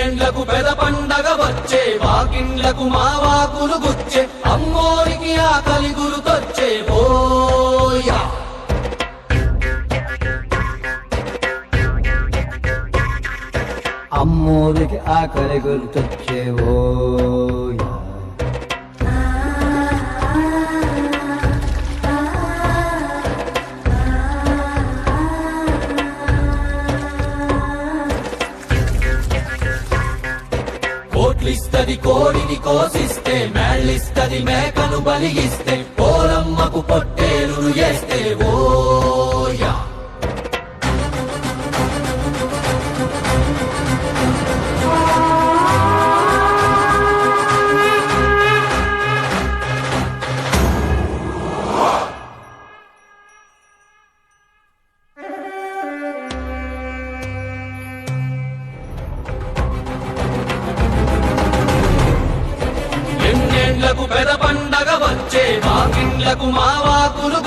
ఎన్నేండ్లకు పెద పండగ వచ్చే వాకిండ్లకు మా వాకులు గుచ్చే అమ్మోరికి ఆకలి గురుతొచ్చే బోయా అమ్మోరికి ఆకలి గుర్తొచ్చేవో కోట్లిస్తది కోడిని కోసిస్తే మేళ్ళిస్తది మేకను బలిగిస్తే పోలమ్మకు పొట్టేలును చేస్తే ఓయా ఎన్నేండ్లకు పెద పండగ వచ్చే వాకిండ్లకు మా వాకులు